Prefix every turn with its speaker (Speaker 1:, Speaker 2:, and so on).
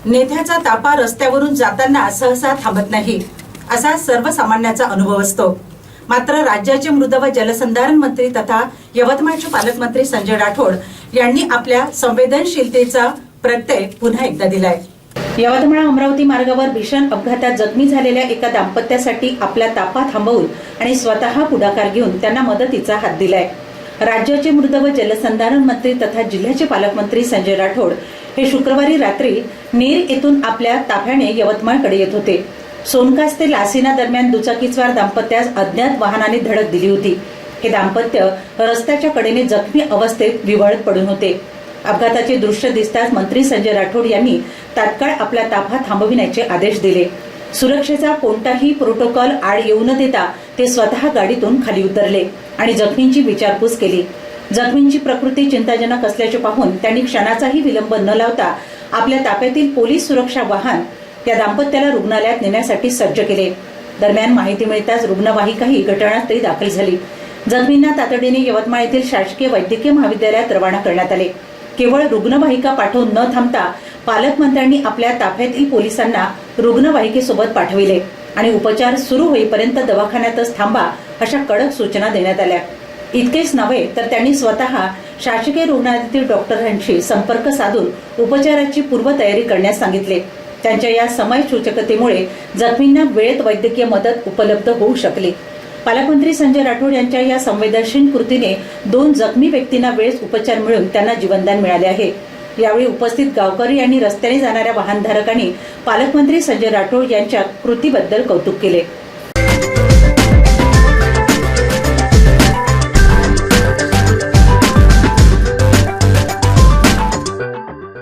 Speaker 1: नेत्याचा तापा रस्त्यावरून जाताना सहसा थांबत नाही, असा सर्वसामान्याचा अनुभव असतो। मात्र राज्याचे मृद व जलसंधारण मंत्री तथा यवतमाळचे पालकमंत्री संजय राठोड यांनी आपल्या संवेदनशीलतेचा प्रत्यय पुन्हा एकदा दिलाय। यवतमाळ अमरावती मार्गावर भीषण अपघातात जखमी झालेल्या एका दाम्पत्यासाठी आपला तापा थांबवून आणि स्वतः पुढाकार घेऊन त्यांना मदतीचा हात दिलाय। राज्याचे मृद व जलसंधारण मंत्री तथा जिल्ह्याचे पालकमंत्री संजय राठोड हे शुक्रवारी रात्री नेर येथून आपल्या ताफ्याने यवतमाळकडे येत होते। सोनकास ते लासिना दरम्यान दुचाकीस्वार दाम्पत्यास अज्ञात वाहनाने धडक दिली होती। हे दाम्पत्य रस्त्याच्या कडेने जखमी अवस्थेत विव्हळत पडून होते। अपघाताचे दृश्य दिसताच मंत्री संजय राठोड यांनी तात्काळ आपला ताफा थांबविण्याचे आदेश दिले। सुरक्षेचा कोणताही प्रोटोकॉल आड येऊ न देता ते स्वतः गाडीतून खाली उतरले आणि जखमींची विचारपूस केली। जखमींची प्रकृती चिंताजनक असल्याचे पाहून त्यांनी क्षणाचाही विलंब न लावता आपल्या ताफ्यातील पोलीस सुरक्षा वाहन त्या दाम्पत्याला रुग्णालयात नेण्यासाठी सज्ज केले। दरम्यान माहिती मिळताच रुग्णवाहिकाही घटनास्थळी दाखल झाली। जखमींना तातडीने यवतमाळ येथील शासकीय वैद्यकीय महाविद्यालयात रवाना करण्यात आले। केवळ रुग्णवाहिका पाठवून न थांबता पालकमंत्र्यांनी आपल्या ताफ्यातील पोलिसांना रुग्णवाहिकेसोबत पाठविले आणि उपचार सुरू होईपर्यंत दवाखान्यातच थांबा अशा कडक सूचना देण्यात आल्या। इतकेच नव्हे तर त्यांनी स्वतः शासकीय रुग्णालयातील डॉक्टरांशी संपर्क साधून उपचाराची पूर्वतयारी करण्यास सांगितले। त्यांच्या या समयसूचकतेमुळे जखमींना वेळेत वैद्यकीय मदत उपलब्ध होऊ शकली। पालकमंत्री संजय राठोड यांच्या या संवेदनशील कृतीने 2 जखमी व्यक्तींना वेळेत उपचार मिळून त्यांना जीवनदान मिळाले आहे। यावेळी उपस्थित गावकरी आणि रस्त्याने जाणाऱ्या वाहनधारकांनी पालकमंत्री संजय राठोड यांच्या कृतीबद्दल कौतुक केले।